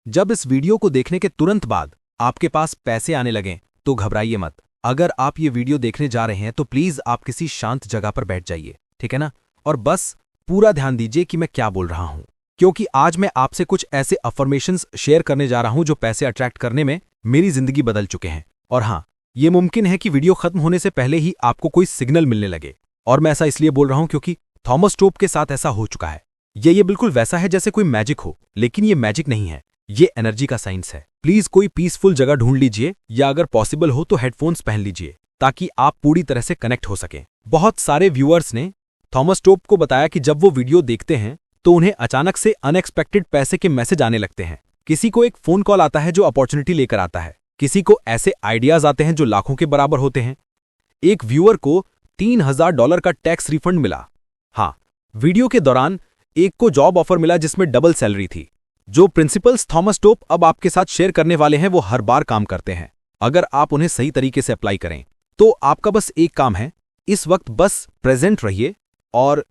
जब इस वीडियो को देखने के तुरंत बाद आपके पास पैसे आने लगें तो घबराइए मत। अगर आप ये वीडियो देखने जा रहे हैं तो प्लीज आप किसी शांत जगह पर बैठ जाइए, ठीक है ना। और बस पूरा ध्यान दीजिए कि मैं क्या बोल रहा हूं, क्योंकि आज मैं आपसे कुछ ऐसे अफर्मेशंस शेयर करने जा रहा हूं जो पैसे अट्रैक्ट करने में मेरी जिंदगी बदल चुके हैं। और हाँ, ये मुमकिन है कि वीडियो खत्म होने से पहले ही आपको कोई सिग्नल मिलने लगे। और मैं ऐसा इसलिए बोल रहा हूं क्योंकि थॉमस टोप के साथ ऐसा हो चुका है। ये बिल्कुल वैसा है जैसे कोई मैजिक हो, लेकिन ये मैजिक नहीं है, ये एनर्जी का साइंस है। प्लीज कोई पीसफुल जगह ढूंढ लीजिए, या अगर पॉसिबल हो तो हेडफोन्स पहन लीजिए ताकि आप पूरी तरह से कनेक्ट हो सकें। बहुत सारे व्यूअर्स ने थॉमस टोप को बताया कि जब वो वीडियो देखते हैं तो उन्हें अचानक से अनएक्सपेक्टेड पैसे के मैसेज आने लगते हैं। किसी को एक फोन कॉल आता है जो अपॉर्चुनिटी लेकर आता है, किसी को ऐसे आइडियाज आते हैं जो लाखों के बराबर होते हैं। एक व्यूअर को $3000 का टैक्स रिफंड मिला। हाँ, वीडियो के दौरान एक को जॉब ऑफर मिला जिसमें डबल सैलरी थी। जो प्रिंसिपल्स थॉमस टोप अब आपके साथ शेयर करने वाले हैं वो हर बार काम करते हैं, अगर आप उन्हें सही तरीके से अप्लाई करें। तो आपका बस एक काम है, इस वक्त बस प्रेजेंट रहिए और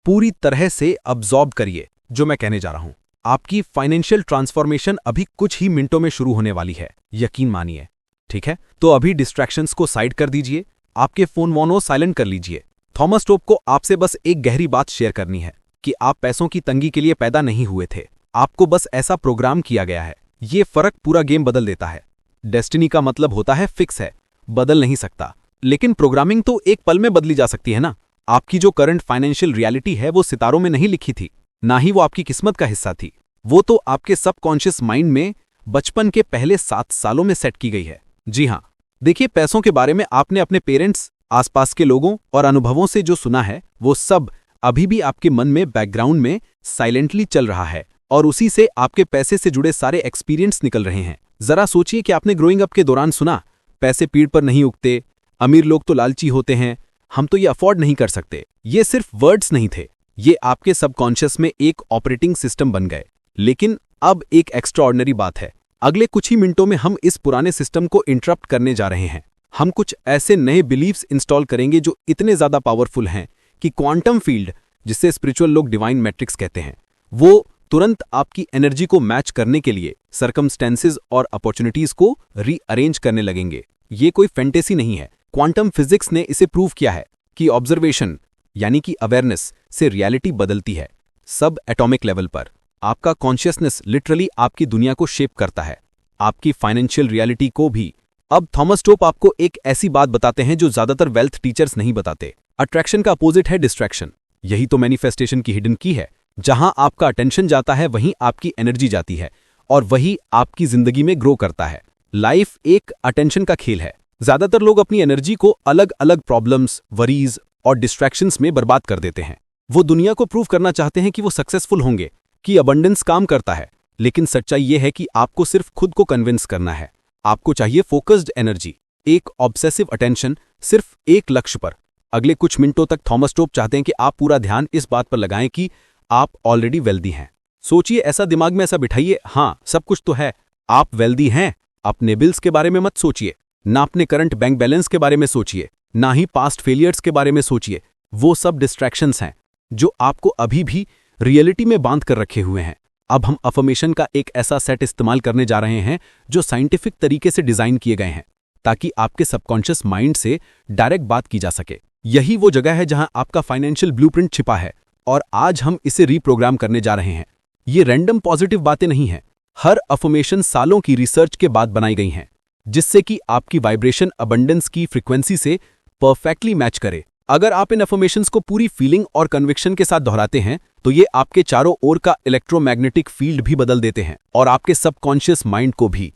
पूरी तरह से अब्जॉर्ब करिए जो मैं कहने जा रहा हूं। आपकी फाइनेंशियल ट्रांसफॉर्मेशन अभी कुछ ही मिनटों में शुरू होने वाली है, यकीन मानिए, ठीक है। तो अभी डिस्ट्रैक्शंस को साइड कर दीजिए, आपके फोन वोनो साइलेंट कर लीजिए। थॉमस टोप को आपसे बस एक गहरी बात शेयर करनी है कि आप पैसों की तंगी के लिए पैदा नहीं हुए थे, आपको बस ऐसा प्रोग्राम किया गया है। ये फर्क पूरा गेम बदल देता है। डेस्टिनी का मतलब होता है फिक्स है, बदल नहीं सकता, लेकिन प्रोग्रामिंग तो एक पल में बदली जा सकती है ना। आपकी जो करंट फाइनेंशियल रियलिटी है वो सितारों में नहीं लिखी थी, ना ही वो आपकी किस्मत का हिस्सा थी। वो तो आपके सबकॉन्शियस माइंड में बचपन के पहले 7 सालों में सेट की गई है। जी हाँ, देखिए, पैसों के बारे में आपने अपने पेरेंट्स, आसपास के लोगों और अनुभवों से जो सुना है वो सब अभी भी आपके मन में बैकग्राउंड में साइलेंटली चल रहा है, और उसी से आपके पैसे से जुड़े सारे एक्सपीरियंस निकल रहे हैं। जरा सोचिए कि आपने ग्रोइंग अप के दौरान सुना, पैसे पेड़ पर नहीं उगते, अमीर लोग तो लालची होते हैं, हम तो ये अफोर्ड नहीं कर सकते। ये सिर्फ वर्ड्स नहीं थे, ये आपके सबकॉन्शियस में एक ऑपरेटिंग सिस्टम बन गए। लेकिन अब एक एक्स्ट्राऑर्डिनरी बात है, अगले कुछ ही मिनटों में हम इस पुराने सिस्टम को इंटरप्ट करने जा रहे हैं। हम कुछ ऐसे नए बिलीव्स इंस्टॉल करेंगे जो इतने ज्यादा पावरफुल हैं कि क्वांटम फील्ड, जिसे स्पिरिचुअल लोग डिवाइन मैट्रिक्स कहते हैं, वो तुरंत आपकी एनर्जी को मैच करने के लिए सर्कमस्टेंसेस और अपॉर्चुनिटीज को रीअरेंज करने लगेंगे। ये कोई फैंटेसी नहीं है, क्वांटम फिजिक्स ने इसे प्रूव किया है कि ऑब्जर्वेशन यानी कि अवेयरनेस से रियलिटी बदलती है। सब एटॉमिक लेवल पर आपका कॉन्शियसनेस लिटरली आपकी दुनिया को शेप करता है, आपकी फाइनेंशियल रियलिटी को भी। अब थॉमस टोप आपको एक ऐसी बात बताते हैं जो ज्यादातर वेल्थ टीचर्स नहीं बताते। अट्रैक्शन का अपोजिट है डिस्ट्रैक्शन। यही तो मैनिफेस्टेशन की हिडन की है। जहां आपका अटेंशन जाता है वहीं आपकी एनर्जी जाती है, और वही आपकी जिंदगी में ग्रो करता है। लाइफ एक अटेंशन का खेल है। ज्यादातर लोग अपनी एनर्जी को अलग अलग प्रॉब्लम्स, वरीज और डिस्ट्रैक्शंस में बर्बाद कर देते हैं। वो दुनिया को प्रूव करना चाहते हैं कि वो सक्सेसफुल होंगे, कि अबंडेंस काम करता है। लेकिन सच्चाई ये है कि आपको सिर्फ खुद को कन्विंस करना है। आपको चाहिए फोकस्ड एनर्जी, एक ऑब्सेसिव अटेंशन, सिर्फ एक लक्ष्य पर। अगले कुछ मिनटों तक थॉमस टोप चाहते हैं कि आप पूरा ध्यान इस बात पर लगाएं कि आप ऑलरेडी वेल्दी हैं। सोचिए, ऐसा दिमाग में ऐसा बिठाइए, हाँ सब कुछ तो है, आप वेल्दी हैं। अपने बिल्स के बारे में मत सोचिए, ना अपने करंट बैंक बैलेंस के बारे में सोचिए, ना ही पास्ट फेलियर्स के बारे में सोचिए। वो सब डिस्ट्रैक्शंस हैं जो आपको अभी भी रियलिटी में बांध कर रखे हुए हैं। अब हम अफर्मेशन का एक ऐसा सेट इस्तेमाल करने जा रहे हैं जो साइंटिफिक तरीके से डिजाइन किए गए हैं, ताकि आपके सबकॉन्शियस माइंड से डायरेक्ट बात की जा सके। यही वो जगह है जहां आपका फाइनेंशियल ब्लूप्रिंट छिपा है, और आज हम इसे रीप्रोग्राम करने जा रहे हैं। ये रैंडम पॉजिटिव बातें नहीं हैं। हर अफर्मेशन सालों की रिसर्च के बाद बनाई गई हैं, जिससे कि आपकी वाइब्रेशन अबंडेंस की फ्रीक्वेंसी से परफेक्टली मैच करे। अगर आप इन अफर्मेशंस को पूरी फीलिंग और कन्विक्शन के साथ दोहराते हैं तो ये आपके चारों ओर का इलेक्ट्रोमैग्नेटिक फील्ड भी बदल देते हैं, और आपके सबकॉन्शियस माइंड को भी।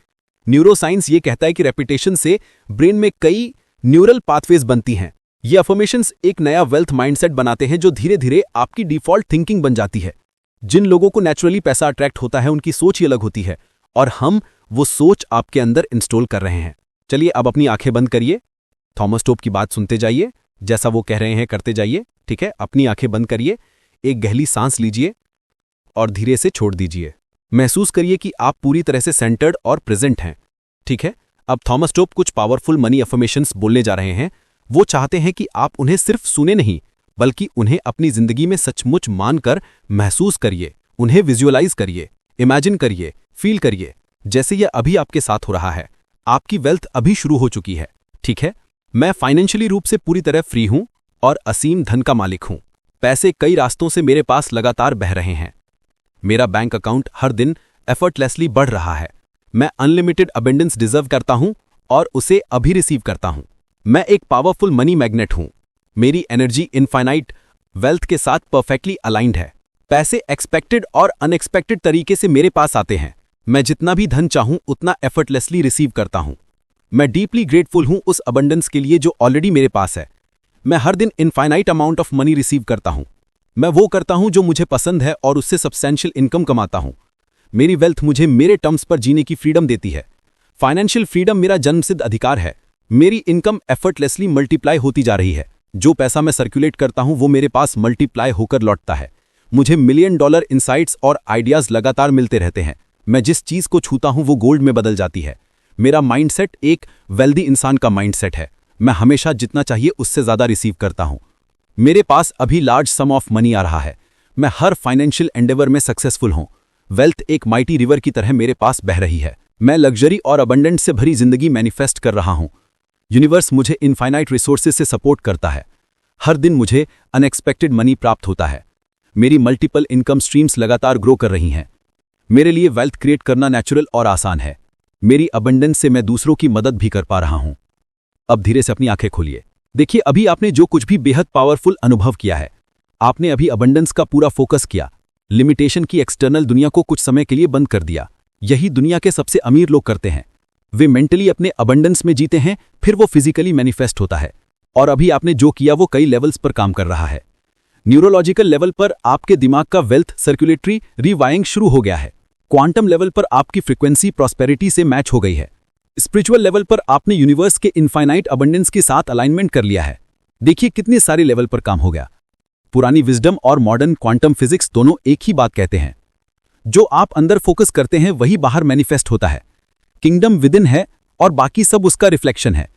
न्यूरोसाइंस ये कहता है कि रेपिटेशन से ब्रेन में कई न्यूरल पाथवेज बनती हैं। ये अफर्मेशंस एक नया वेल्थ माइंडसेट बनाते हैं जो धीरे धीरे आपकी डिफॉल्ट थिंकिंग बन जाती है। जिन लोगों को नेचुरली पैसा अट्रैक्ट होता है उनकी सोच ही अलग होती है, और हम वो सोच आपके अंदर इंस्टॉल कर रहे हैं। चलिए अब अपनी आंखें बंद करिए, थॉमस टोप की बात सुनते जाइए, जैसा वो कह रहे हैं करते जाइए, ठीक है। अपनी आंखें बंद करिए, एक गहरी सांस लीजिए और धीरे से छोड़ दीजिए। महसूस करिए कि आप पूरी तरह से सेंटर्ड और प्रेजेंट हैं, ठीक है। अब थॉमस टोप कुछ पावरफुल मनी अफर्मेशंस बोलने जा रहे हैं। वो चाहते हैं कि आप उन्हें सिर्फ सुने नहीं, बल्कि उन्हें अपनी जिंदगी में सचमुच मानकर महसूस करिए, उन्हें विजुअलाइज करिए, इमेजिन करिए फील करिए जैसे यह अभी आपके साथ हो रहा है। आपकी वेल्थ अभी शुरू हो चुकी है, ठीक है। मैं फाइनेंशियली रूप से पूरी तरह फ्री हूं और असीम धन का मालिक हूं। पैसे कई रास्तों से मेरे पास लगातार बह रहे हैं। मेरा बैंक अकाउंट हर दिन एफर्टलेसली बढ़ रहा है। मैं अनलिमिटेड अबेंडेंस डिजर्व करता हूं और उसे अभी रिसीव करता हूं। मैं एक पावरफुल मनी मैग्नेट हूं। मेरी एनर्जी इनफाइनाइट वेल्थ के साथ परफेक्टली अलाइंड है। पैसे एक्सपेक्टेड और अनएक्सपेक्टेड तरीके से मेरे पास आते हैं। मैं जितना भी धन चाहूं उतना एफर्टलेसली रिसीव करता हूं। मैं डीपली ग्रेटफुल हूं उस अबंडेंस के लिए जो ऑलरेडी मेरे पास है। मैं हर दिन infinite amount of money receive करता हूं। मैं वो करता हूं जो मुझे पसंद है और उससे सब्सटेंशियल इनकम कमाता हूं। मेरी वेल्थ मुझे मेरे टर्म्स पर जीने की फ्रीडम देती है। फाइनेंशियल फ्रीडम मेरा जन्मसिद्ध अधिकार है। मेरी इनकम एफर्टलेसली मल्टीप्लाई होती जा रही है। जो पैसा मैं सर्कुलेट करता हूं वो मेरे पास मल्टीप्लाई होकर लौटता है। मुझे $1 मिलियन इनसाइट्स और आइडियाज लगातार मिलते रहते हैं। मैं जिस चीज को छूता हूं वो गोल्ड में बदल जाती है। मेरा माइंडसेट एक वेल्दी इंसान का माइंडसेट है। मैं हमेशा जितना चाहिए उससे ज्यादा रिसीव करता हूं। मेरे पास अभी लार्ज सम ऑफ मनी आ रहा है। मैं हर फाइनेंशियल एंडेवर में सक्सेसफुल हूं। वेल्थ एक माइटी रिवर की तरह मेरे पास बह रही है। मैं लग्जरी और अबंडेंस से भरी जिंदगी मैनिफेस्ट कर रहा हूं। यूनिवर्स मुझे इनफाइनाइट रिसोर्सेज से सपोर्ट करता है। हर दिन मुझे अनएक्सपेक्टेड मनी प्राप्त होता है। मेरी मल्टीपल इनकम स्ट्रीम्स लगातार ग्रो कर रही हैं। मेरे लिए वेल्थ क्रिएट करना नेचुरल और आसान है। मेरी अबंडेंस से मैं दूसरों की मदद भी कर पा रहा हूं। अब धीरे से अपनी आंखें खोलिए। देखिए अभी आपने जो कुछ भी बेहद पावरफुल अनुभव किया है। आपने अभी अबंडेंस का पूरा फोकस किया। लिमिटेशन की एक्सटर्नल दुनिया को कुछ समय के लिए बंद कर दिया। यही दुनिया के सबसे अमीर लोग करते हैं। वे मेंटली अपने अबंडेंस में जीते हैं, फिर वो फिजिकली मैनिफेस्ट होता है। और अभी आपने जो किया वो कई लेवल्स पर काम कर रहा है। न्यूरोलॉजिकल लेवल पर आपके दिमाग का वेल्थ सर्कुलेटरी रिवायरिंग शुरू हो गया है। क्वांटम लेवल पर आपकी फ्रीक्वेंसी प्रॉस्पेरिटी से मैच हो गई है। स्पिरिचुअल लेवल पर आपने यूनिवर्स के इनफाइनाइट अबंडेंस के साथ अलाइनमेंट कर लिया है। देखिए कितने सारे लेवल पर काम हो गया। पुरानी विजडम और मॉडर्न क्वांटम फिजिक्स दोनों एक ही बात कहते हैं। जो आप अंदर फोकस करते हैं वही बाहर मैनिफेस्ट होता है। किंगडम विद इन है और बाकी सब उसका रिफ्लेक्शन है।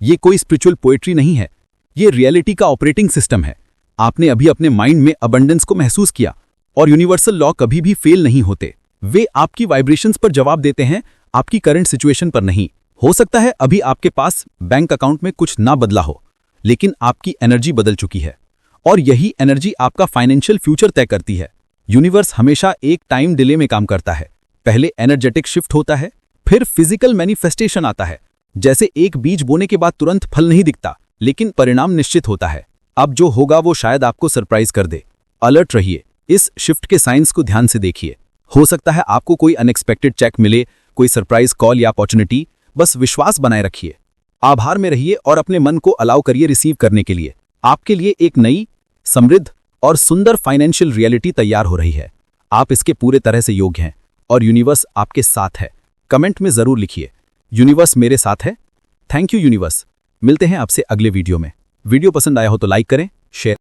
ये कोई स्पिरिचुअल पोएट्री नहीं है, ये रियलिटी का ऑपरेटिंग सिस्टम है। आपने अभी अपने माइंड में अबंडेंस को महसूस किया और यूनिवर्सल लॉ कभी भी फेल नहीं होते। वे आपकी वाइब्रेशंस पर जवाब देते हैं, आपकी करंट सिचुएशन पर नहीं। हो सकता है अभी आपके पास बैंक अकाउंट में कुछ ना बदला हो, लेकिन आपकी एनर्जी बदल चुकी है और यही एनर्जी आपका फाइनेंशियल फ्यूचर तय करती है। यूनिवर्स हमेशा एक टाइम डिले में काम करता है। पहले एनर्जेटिक शिफ्ट होता है, फिर फिजिकल मैनिफेस्टेशन आता है। जैसे एक बीज बोने के बाद तुरंत फल नहीं दिखता, लेकिन परिणाम निश्चित होता है। अब जो होगा वो शायद आपको सरप्राइज कर दे। अलर्ट रहिए, इस शिफ्ट के साइंस को ध्यान से देखिए। हो सकता है आपको कोई अनएक्सपेक्टेड चेक मिले, कोई सरप्राइज कॉल या अपॉर्चुनिटी। बस विश्वास बनाए रखिए, आभार में रहिए और अपने मन को अलाउ करिए रिसीव करने के लिए। आपके लिए एक नई, समृद्ध और सुंदर फाइनेंशियल रियलिटी तैयार हो रही है। आप इसके पूरे तरह से योग्य हैं और यूनिवर्स आपके साथ है। कमेंट में जरूर लिखिए, यूनिवर्स मेरे साथ है। Thank you universe. मिलते हैं आपसे अगले वीडियो में। वीडियो पसंद आया हो तो लाइक करें, शेयर